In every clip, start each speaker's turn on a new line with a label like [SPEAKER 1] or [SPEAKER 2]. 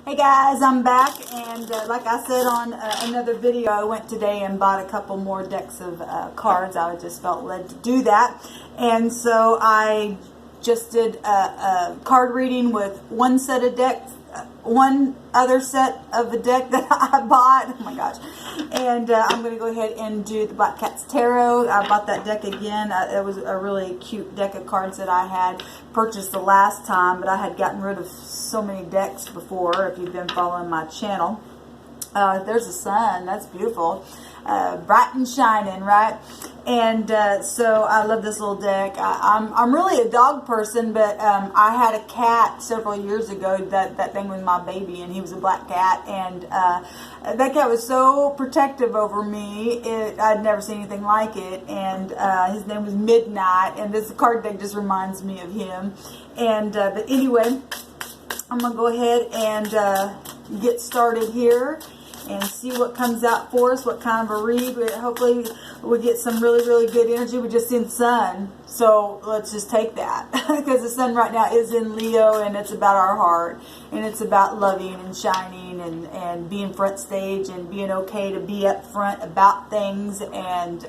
[SPEAKER 1] Hey guys, I'm back, and like I said on another video, I went today and bought a couple more decks of cards. I just felt led to do that, and so I just did a card reading with one set of decks, one other set of the deck that I bought. Oh my gosh. And I'm going to go ahead and do the Black Cat's Tarot. I bought that deck again. It was a really cute deck of cards that I had purchased the last time, but I had gotten rid of so many decks before, if you've been following my channel. There's the sun. That's beautiful. Bright and shining, right? And so I love this little deck. I'm really a dog person, but I had a cat several years ago. That thing was my baby, and he was a black cat, and that cat was so protective over me. I'd never seen anything like it, and his name was Midnight, and this card deck just reminds me of him. And but anyway, I'm gonna go ahead and get started here and see what comes out for us, what kind of a read. Hopefully we get some really, really good energy. We just seen sun, so let's just take that. Because the sun right now is in Leo, and it's about our heart, and it's about loving and shining and being front stage and being okay to be up front about things. And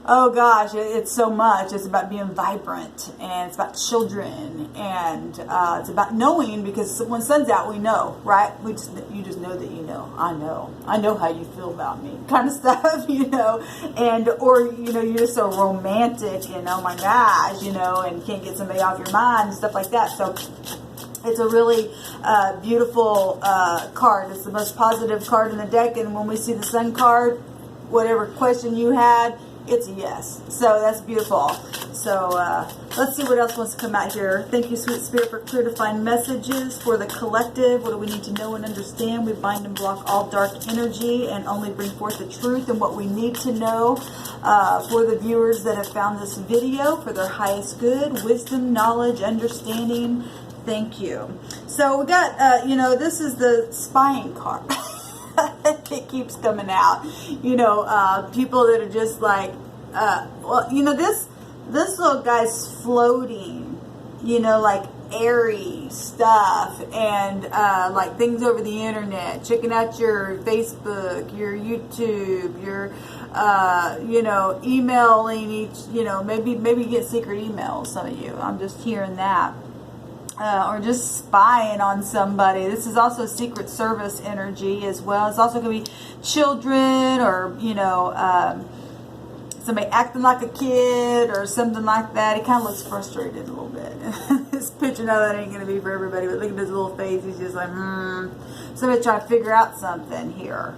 [SPEAKER 1] oh gosh, it's so much. It's about being vibrant, and it's about children, and it's about knowing, because when sun's out, we know, right? You just know that you know. I know how you feel about me, kind of stuff, you know. And or you're just so romantic, and oh my gosh, and can't get somebody off your mind and stuff like that. So it's a really beautiful card. It's the most positive card in the deck, and when we see the sun card, whatever question you had, it's a yes. So that's beautiful. So let's see what else wants to come out here. Thank you, Sweet Spirit, for clear defined messages for the collective. What do we need to know and understand? We bind and block all dark energy and only bring forth the truth and what we need to know for the viewers that have found this video for their highest good, wisdom, knowledge, understanding. Thank you. So we got, this is the spying card. It keeps coming out, people that are just like, this little guy's floating, like airy stuff, and like things over the internet, checking out your Facebook, your YouTube, your emailing each, maybe get secret emails, some of you. I'm just hearing that. Or just spying on somebody. This is also Secret Service energy as well. It's also going to be children, or somebody acting like a kid or something like that. He kind of looks frustrated a little bit. This picture, now that ain't going to be for everybody, but look at his little face. He's just like, Somebody trying to figure out something here.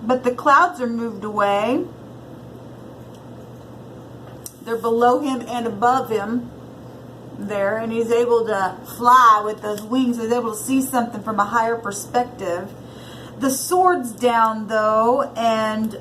[SPEAKER 1] But the clouds are moved away. They're below him and above him there, and he's able to fly with those wings. He's able to see something from a higher perspective. The sword's down though, and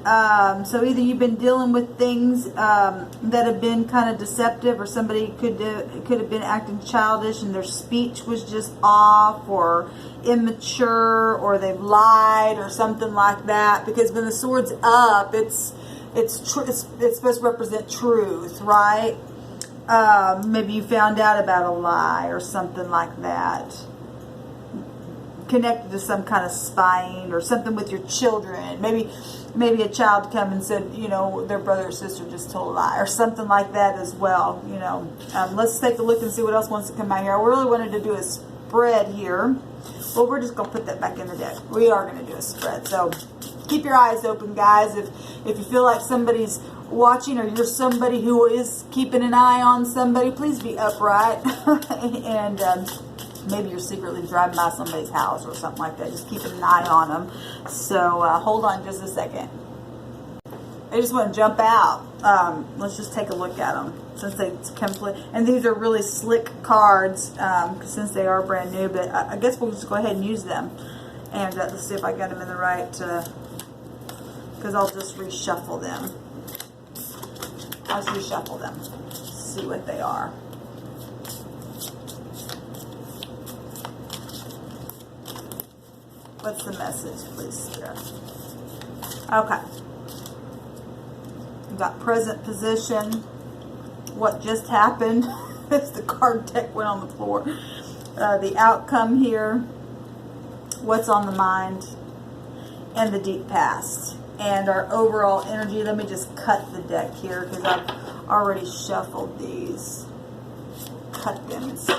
[SPEAKER 1] so either you've been dealing with things that have been kind of deceptive, or somebody could have been acting childish and their speech was just off or immature, or they've lied or something like that. Because when the sword's up, it's supposed to represent truth, right? Maybe you found out about a lie or something like that, connected to some kind of spying or something with your children. Maybe a child come and said, their brother or sister just told a lie, or something like that as well. Let's take a look and see what else wants to come out here. I really wanted to do a spread here. Well, we're just going to put that back in the deck. We are going to do a spread. So keep your eyes open, guys. If you feel like somebody's watching, or you're somebody who is keeping an eye on somebody, please be upright. And maybe you're secretly driving by somebody's house or something like that. Just keeping an eye on them. So hold on just a second. They just want to jump out. Let's just take a look at them, since they complete. And these are really slick cards, since they are brand new. But I guess we'll just go ahead and use them. And let's see if I got them in the right, because I'll just reshuffle them. I'll just reshuffle them. See what they are. What's the message, please, Spirit? Okay. We've got present position. what just happened as the card deck went on the floor. The outcome here, what's on the mind, and the deep past. And our overall energy. Let me just cut the deck here because I've already shuffled these. Cut them and see.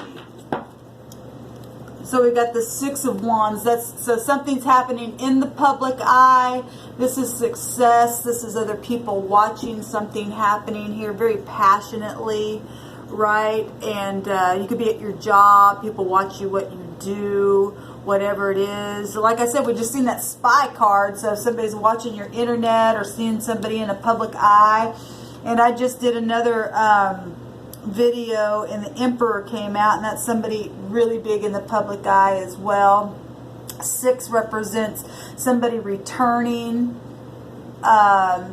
[SPEAKER 1] So we've got the Six of Wands. So something's happening in the public eye. This is success. This is other people watching something happening here very passionately, right? And you could be at your job. People watch you what you do, whatever it is. Like I said, we just seen that spy card. So if somebody's watching your internet or seeing somebody in a public eye. And I just did another video and the Emperor came out, and that's somebody really big in the public eye as well. 6 represents somebody returning,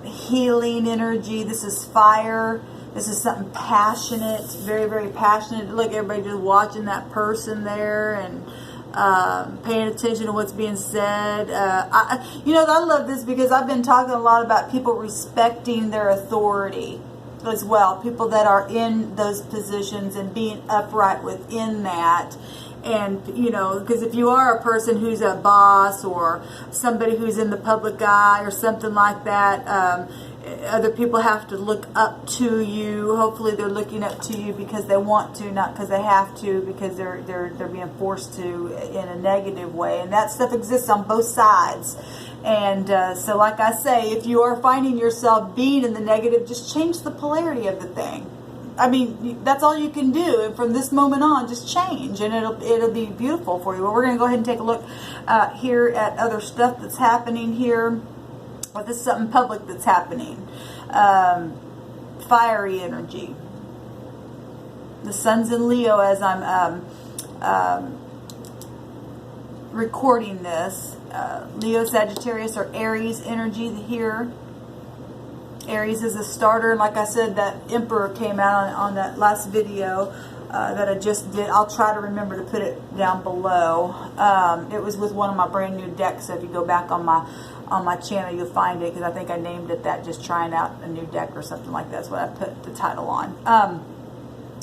[SPEAKER 1] healing energy. This is fire. This is something passionate, very, very passionate. Look, everybody just watching that person there and paying attention to what's being said. I love this because I've been talking a lot about people respecting their authority as well. People that are in those positions and being upright within that. And, because if you are a person who's a boss or somebody who's in the public eye or something like that, other people have to look up to you. Hopefully they're looking up to you because they want to, not because they have to, because they're being forced to in a negative way. And that stuff exists on both sides. And so like I say, if you are finding yourself being in the negative, just change the polarity of the thing. I mean, that's all you can do. And from this moment on, just change, and it'll be beautiful for you. Well, we're going to go ahead and take a look here at other stuff that's happening here. Well, this is something public that's happening. Fiery energy. The sun's in Leo as I'm recording this. Leo, Sagittarius, or Aries energy here. Aries is a starter, and like I said, that Emperor came out on that last video that I just did. I'll try to remember to put it down below. It was with one of my brand new decks, so if you go back on my channel, you'll find it, because I think I named it that, just trying out a new deck or something like that. That's what I put the title on.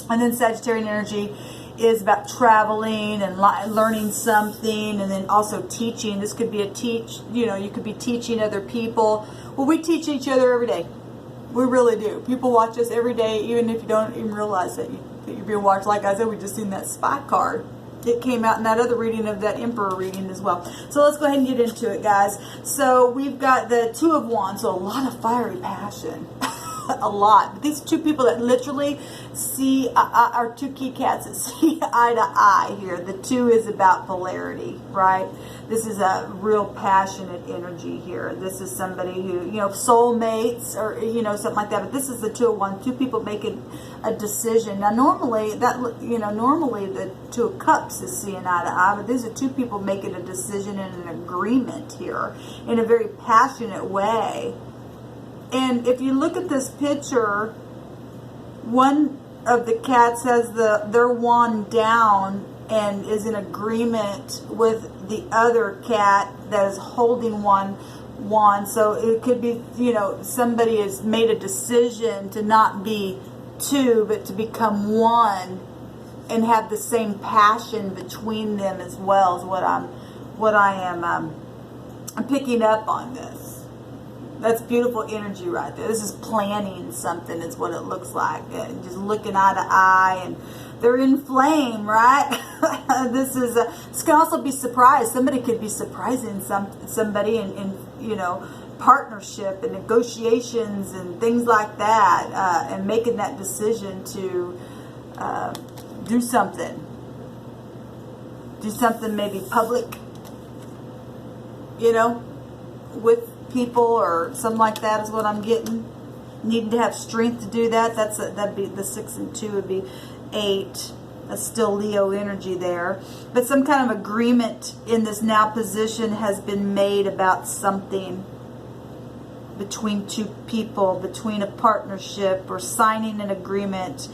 [SPEAKER 1] And then Sagittarian energy is about traveling and learning something, and then also teaching. This could be you could be teaching other people. Well, we teach each other every day. We really do. People watch us every day, even if you don't even realize that you're being watched. Like I said, we just seen that spy card. It came out in that other reading of that Emperor reading as well. So let's go ahead and get into it, guys. So we've got the Two of Wands, so a lot of fiery passion. A lot. But these two people that literally see, are two key cats that see eye to eye here. The 2 is about polarity, right? This is a real passionate energy here. This is somebody who, soulmates or, something like that. But this is the 2 of Wands, 2 people making a decision. Now, normally the 2 of Cups is seeing eye to eye, but these are 2 people making a decision and an agreement here in a very passionate way. And if you look at this picture, one of the cats has their wand down and is in agreement with the other cat that is holding one wand. So it could be, somebody has made a decision to not be 2, but to become 1 and have the same passion between them as well, is I'm picking up on this. That's beautiful energy right there. This is planning something, is what it looks like. Just looking eye to eye, and they're in flame, right? This can also be surprise. Somebody could be surprising somebody in partnership and negotiations and things like that, and making that decision to do something maybe public, with people or something like that, is what I'm getting. Needing to have strength to do that. That'd be the 6 and 2 would be 8. That's still Leo energy there. But some kind of agreement in this now position has been made about something between 2 people, between a partnership or signing an agreement.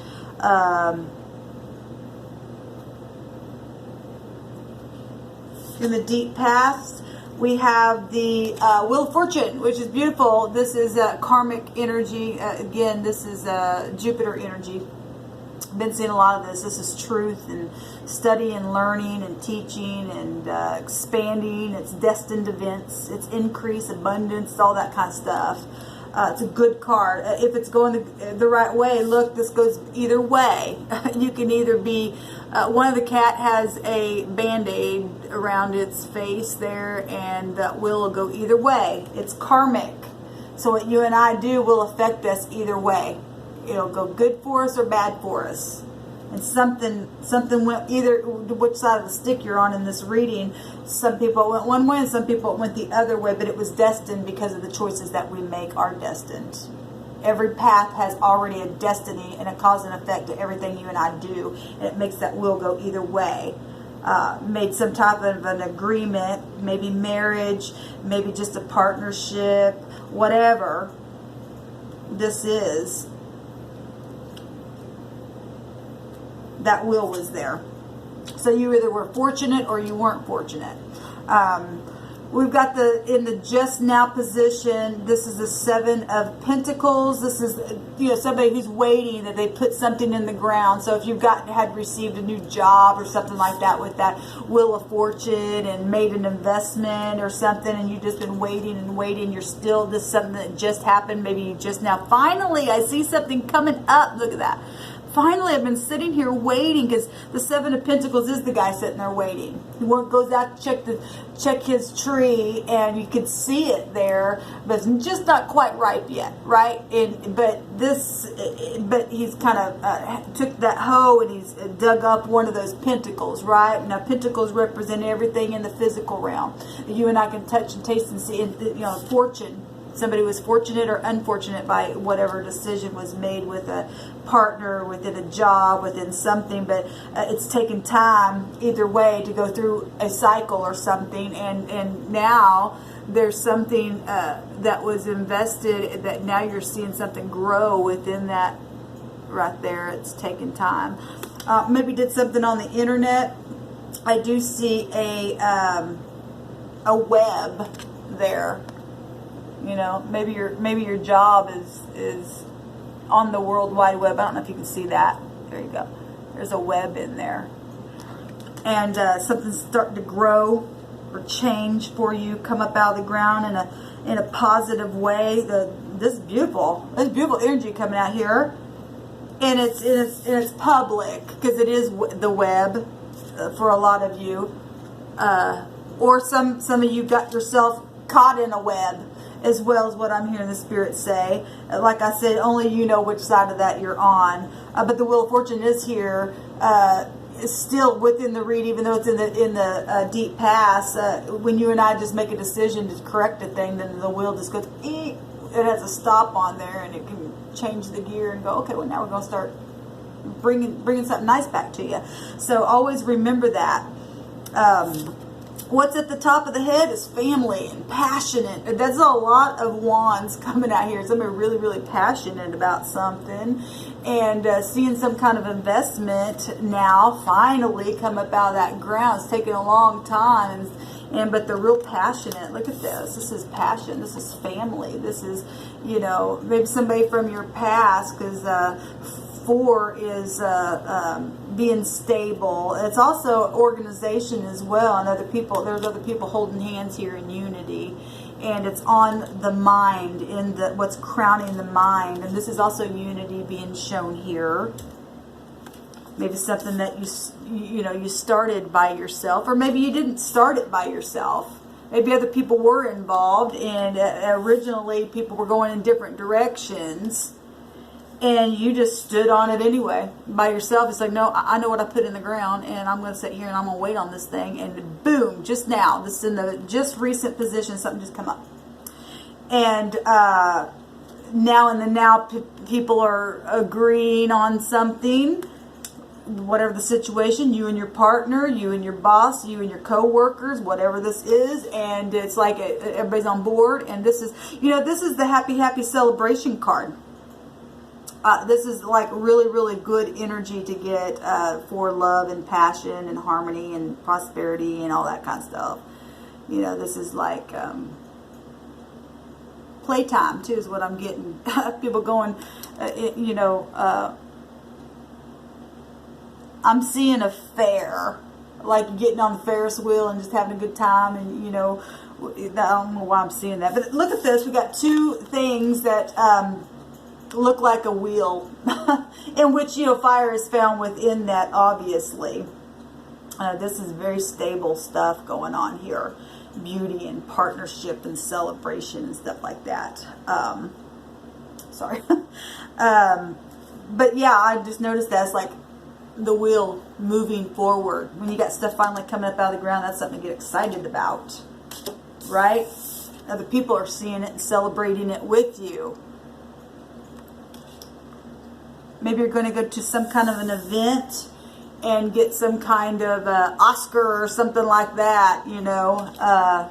[SPEAKER 1] In the deep past, We have the Wheel of Fortune, which is beautiful. This is karmic energy. Again, this is Jupiter energy. Been seeing a lot of this. This is truth and study and learning and teaching and expanding. It's destined events. It's increase, abundance, all that kind of stuff. It's a good card. If it's going the right way, look, this goes either way. You can either be, one of the cat has a band-aid around its face there, and that will go either way. It's karmic. So what you and I do will affect us either way. It'll go good for us or bad for us. And something went either, which side of the stick you're on in this reading. Some people went one way and some people went the other way, but it was destined because of the choices that we make are destined. Every path has already a destiny and a cause and effect to everything you and I do, and it makes that will go either way. Made some type of an agreement, maybe marriage, maybe just a partnership, whatever this is. That will was there. So you either were fortunate or you weren't fortunate. We've got in the just now position, this is the 7 of Pentacles. This is, somebody who's waiting, that they put something in the ground. So if you've had received a new job or something like that with that Wheel of Fortune and made an investment or something, and you've just been waiting and waiting, you're still, this is something that just happened, maybe you just now, finally I see something coming up. Look at that. Finally, I've been sitting here waiting, because the 7 of Pentacles is the guy sitting there waiting. He goes out to check his tree, and you can see it there, but it's just not quite ripe yet, right? But he's kind of took that hoe and he's dug up one of those pentacles, right? Now, pentacles represent everything in the physical realm that you and I can touch and taste and see. And fortune. Somebody was fortunate or unfortunate by whatever decision was made with a partner, within a job, within something, but it's taken time either way to go through a cycle or something, and now there's something that was invested that now you're seeing something grow within that right there. It's taken time. Maybe did something on the internet. I do see a web there. Maybe your job is on the World Wide Web. I don't know if you can see that. There you go. There's a web in there. And something's starting to grow or change for you, come up out of the ground in a positive way. This is beautiful. There's beautiful energy coming out here. And it's public, because it is the web for a lot of you. Or some of you got yourself caught in a web, as well as what I'm hearing the Spirit say. Like I said, only you know which side of that you're on. But the Wheel of Fortune is here, is still within the read, even though it's in the deep past. When you and I just make a decision to correct a thing, then the wheel just goes, it has a stop on there, and it can change the gear and go, okay, well, now we're going to start bringing something nice back to you. So always remember that. What's at the top of the head is family and passionate. That's a lot of wands coming out here. Somebody really, really passionate about something, and seeing some kind of investment now finally come up out of that ground. It's taken a long time, but they're real passionate. Look at this. This is passion. This is family. This is, maybe somebody from your past, because 4 is being stable. It's also organization as well, and other people. There's other people holding hands here in unity, and it's on the mind, in what's crowning the mind. And this is also unity being shown here. Maybe something that you started by yourself, or maybe you didn't start it by yourself. Maybe other people were involved, and originally people were going in different directions, and you just stood on it anyway by yourself. It's like, no, I know what I put in the ground, and I'm going to sit here and I'm going to wait on this thing. And boom, just now, this is in the just recent position, something just come up. And now people are agreeing on something, whatever the situation, you and your partner, you and your boss, you and your co-workers, whatever this is, and it's like everybody's on board. And this is, this is the happy celebration card. This is like really, really good energy to get for love and passion and harmony and prosperity and all that kind of stuff. You know, this is like playtime too, is what I'm getting. People going, you know, I'm seeing a fair, like getting on the Ferris wheel and just having a good time, and you know, I don't know why I'm seeing that, but look at this. We got two things that look like a wheel, in which, you know, fire is found within that, obviously. This is very stable stuff going on here. Beauty and partnership and celebration and stuff like that. Sorry. But yeah, I just noticed that's like the wheel moving forward. When you got stuff finally coming up out of the ground, that's something to get excited about, right? Other people are seeing it and celebrating it with you. Maybe you're going to go to some kind of an event and get some kind of Oscar or something like that, you know.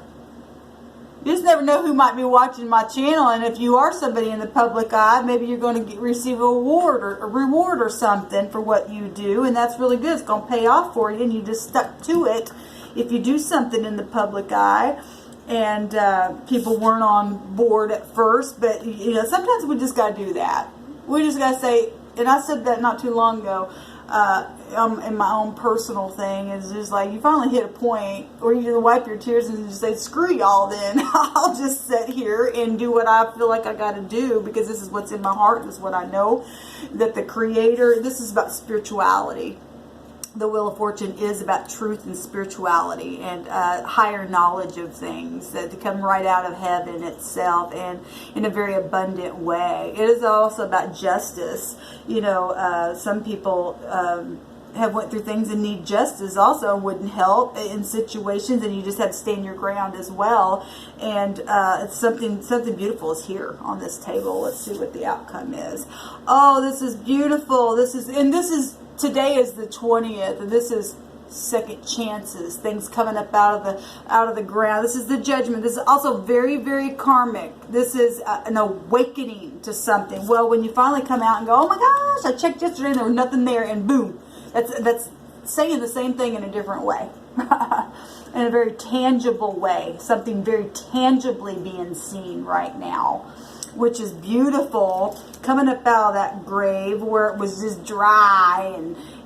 [SPEAKER 1] You just never know who might be watching my channel, and if you are somebody in the public eye, maybe you're going to receive an award or a reward or something for what you do, and that's really good. It's going to pay off for you, and you just stuck to it. If you do something in the public eye, and people weren't on board at first, but you know, sometimes we just got to do that. We just got to say, and I said that not too long ago, in my own personal thing, is just like, you finally hit a point where you just wipe your tears and just say, screw y'all then. I'll just sit here and do what I feel like I got to do, because this is what's in my heart. This is what I know, that the Creator, this is about spirituality. The Wheel of Fortune is about truth and spirituality and higher knowledge of things that come right out of heaven itself, and in a very abundant way. It is also about justice. You know, some people have went through things and need justice also, wouldn't help in situations, and you just have to stand your ground as well. And it's something beautiful is here on this table. Let's see what the outcome is. Oh, this is beautiful. Today is the 20th, and this is second chances, things coming up out of the ground. This is the judgment. This is also very, very karmic. This is an awakening to something. Well, when you finally come out and go, oh my gosh, I checked yesterday and there was nothing there, and boom, that's saying the same thing in a different way. In a very tangible way, something very tangibly being seen right now, which is beautiful, coming up out of that grave where it was just dry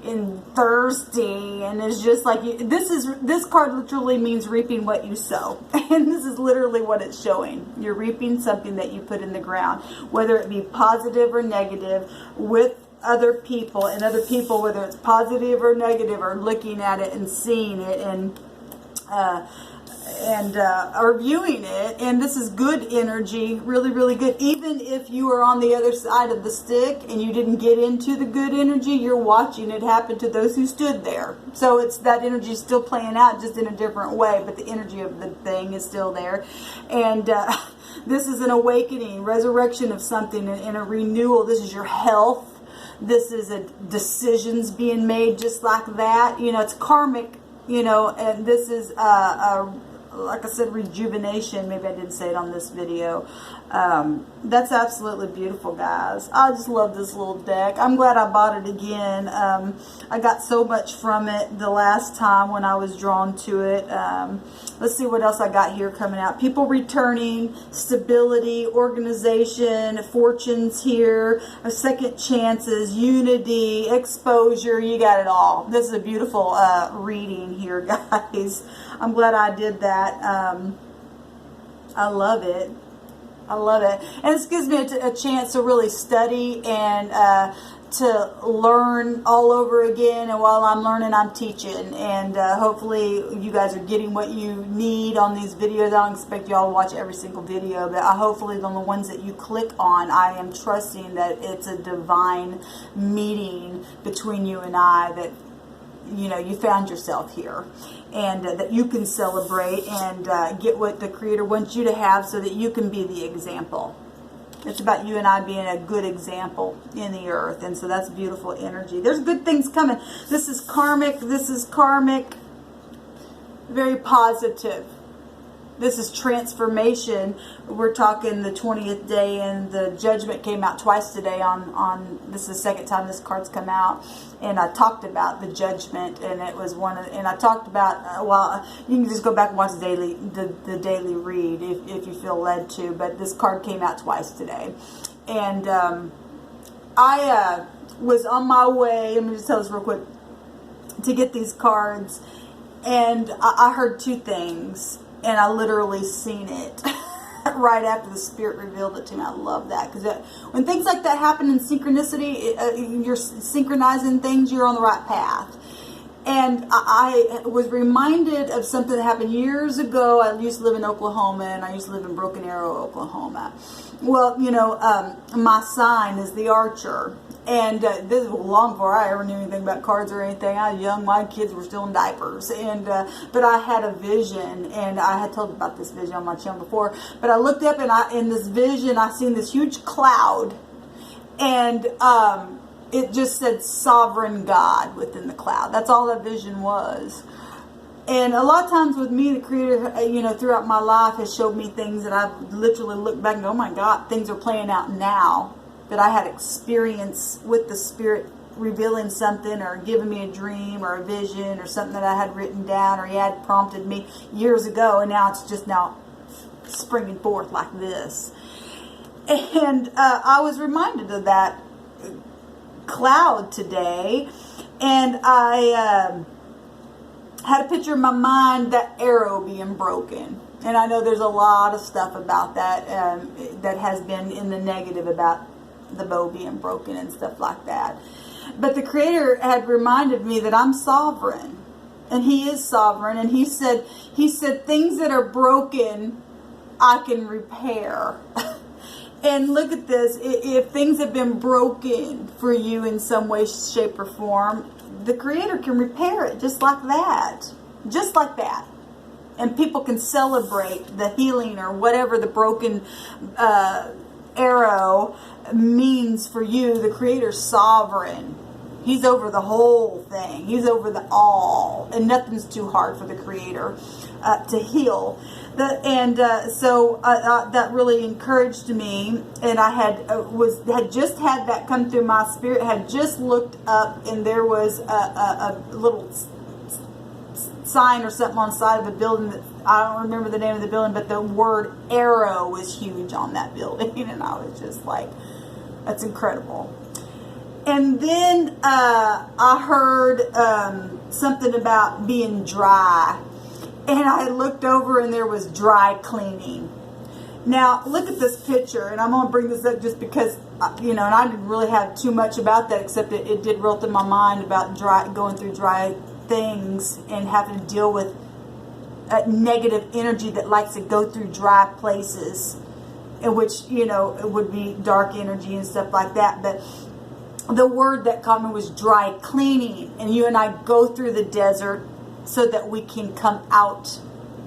[SPEAKER 1] and thirsty, and it's just like, this card literally means reaping what you sow, and this is literally what it's showing. You're reaping something that you put in the ground, whether it be positive or negative, with other people, and other people, whether it's positive or negative, are looking at it and seeing it and are viewing it. And this is good energy, really, really good. Even if you are on the other side of the stick and you didn't get into the good energy, you're watching it happen to those who stood there. So it's that energy is still playing out, just in a different way, but the energy of the thing is still there. And this is an awakening, resurrection of something, and a renewal. This is your health. This is decisions being made just like that. You know, it's karmic, you know, and this is like I said, rejuvenation. Maybe I didn't say it on this video. That's absolutely beautiful, guys. I just love this little deck. I'm glad I bought it again. I got so much from it the last time when I was drawn to it. Let's see what else I got here coming out. People returning, stability, organization, fortunes here, second chances, unity, exposure. You got it all. This is a beautiful reading here, guys. I'm glad I did that. I love it. I love it. And this gives me a chance to really study and to learn all over again. And while I'm learning, I'm teaching. And hopefully you guys are getting what you need on these videos. I don't expect y'all to watch every single video, but hopefully on the ones that you click on, I am trusting that it's a divine meeting between you and I, that you know, you found yourself here, and that you can celebrate and get what the Creator wants you to have, so that you can be the example. It's about you and I being a good example in the earth, and so that's beautiful energy. There's good things coming. This is karmic. This is karmic. Very positive. This is transformation. We're talking the 20th day, and the judgment came out twice today on this is the second time this card's come out. And I talked about the judgment, and it was and I talked about, well, you can just go back and watch the daily read if you feel led to, but this card came out twice today. And I was on my way, let me just tell this real quick, to get these cards, and I heard two things, and I literally seen it right after the Spirit revealed it to me. I love that, because when things like that happen in synchronicity, you're synchronizing things, you're on the right path. And I was reminded of something that happened years ago. I used to live in Oklahoma, and I used to live in Broken Arrow, Oklahoma. Well, you know, my sign is the Archer. And this was long before I ever knew anything about cards or anything. I was young. My kids were still in diapers. And but I had a vision, and I had told about this vision on my channel before. But I looked up, and in this vision, I seen this huge cloud. And it just said Sovereign God within the cloud. That's all that vision was. And a lot of times with me, the Creator, you know, throughout my life has showed me things that I've literally looked back and go, oh my God, things are playing out now. That I had experience with the Spirit revealing something, or giving me a dream or a vision or something that I had written down, or He had prompted me years ago, and now it's just now springing forth like this. And I was reminded of that cloud today, and I had a picture in my mind, that arrow being broken. And I know there's a lot of stuff about that that has been in the negative about the bow being broken and stuff like that. But the Creator had reminded me that I'm sovereign, and He is sovereign, and He said things that are broken I can repair. And look at this, if things have been broken for you in some way, shape, or form, the Creator can repair it just like that. Just like that. And people can celebrate the healing or whatever the broken arrow means for you. The Creator's sovereign. He's over the whole thing. He's over the all. And nothing's too hard for the Creator to heal. So that really encouraged me. And I had just had that come through my spirit. Had just looked up, and there was a little sign or something on the side of a building that I don't remember the name of the building, but the word arrow was huge on that building, and I was just like, that's incredible. And then I heard something about being dry, and I looked over, and there was dry cleaning. Now look at this picture, and I'm going to bring this up just because, you know, and I didn't really have too much about that, except it did roll through my mind about going through dry things and having to deal with negative energy that likes to go through dry places, in which, you know, it would be dark energy and stuff like that. But the word that caught me was dry cleaning, and you and I go through the desert so that we can come out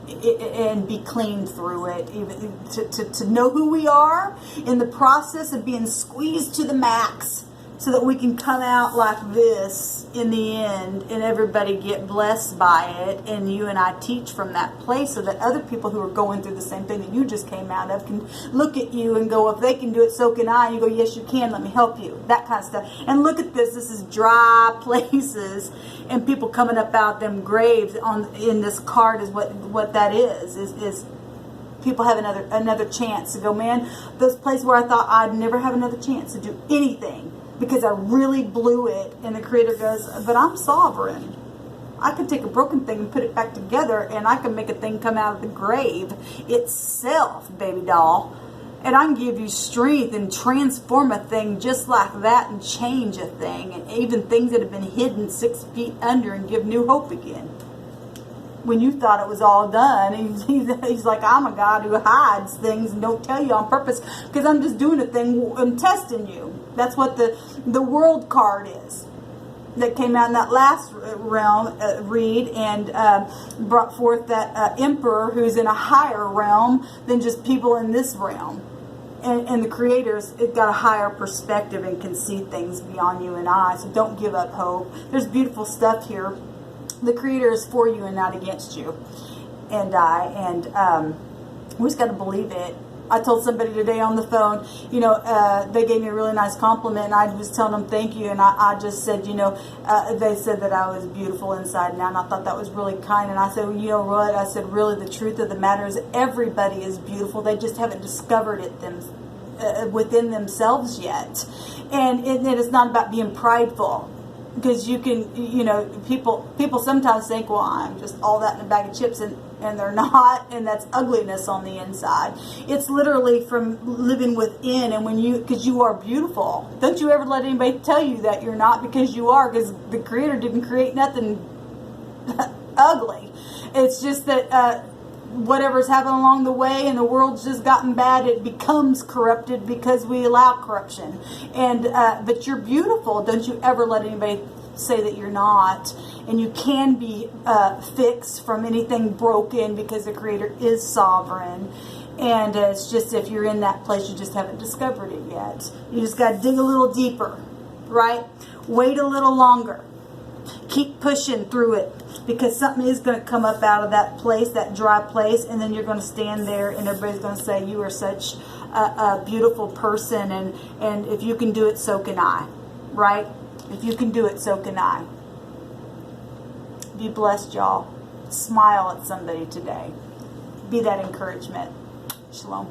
[SPEAKER 1] and be cleaned through it, even to know who we are in the process of being squeezed to the max, so that we can come out like this in the end, and everybody get blessed by it, and you and I teach from that place, so that other people who are going through the same thing that you just came out of can look at you and go, if they can do it, so can I. And you go, yes, you can, let me help you. That kind of stuff. And look at this. This is dry places, and people coming up out them graves in this card is what that is people have another chance to go, man, those places where I thought I'd never have another chance to do anything, because I really blew it. And the Creator goes, but I'm sovereign. I can take a broken thing and put it back together, and I can make a thing come out of the grave itself, baby doll. And I can give you strength and transform a thing just like that, and change a thing, and even things that have been hidden 6 feet under, and give new hope again. When you thought it was all done, he's like, I'm a God who hides things and don't tell you on purpose, because I'm just doing a thing. I'm testing you. That's what the world card is, that came out in that last realm read, and brought forth that emperor who's in a higher realm than just people in this realm. And the Creator's got a higher perspective and can see things beyond you and I. So don't give up hope. There's beautiful stuff here. The Creator is for you and not against you. we just got to believe it. I told somebody today on the phone, you know, they gave me a really nice compliment, and I was telling them thank you, and I just said, you know, they said that I was beautiful inside and out, and I thought that was really kind, and I said, well, you know what, I said, really the truth of the matter is everybody is beautiful, they just haven't discovered it within themselves yet, and it's not about being prideful. Because you can, you know, people sometimes think, well, I'm just all that in a bag of chips, and they're not, and that's ugliness on the inside. It's literally from living within, and because you are beautiful. Don't you ever let anybody tell you that you're not, because you are, because the Creator didn't create nothing ugly. It's just that whatever's happened along the way and the world's just gotten bad, it becomes corrupted because we allow corruption. And but you're beautiful. Don't you ever let anybody say that you're not. And you can be fixed from anything broken, because the Creator is sovereign. And it's just, if you're in that place, you just haven't discovered it yet. You just got to dig a little deeper, right? Wait a little longer. Keep pushing through it, because something is going to come up out of that place, that dry place, and then you're going to stand there and everybody's going to say, you are such a beautiful person, and if you can do it, so can I, right? If you can do it, so can I. Be blessed, y'all. Smile at somebody today. Be that encouragement. Shalom.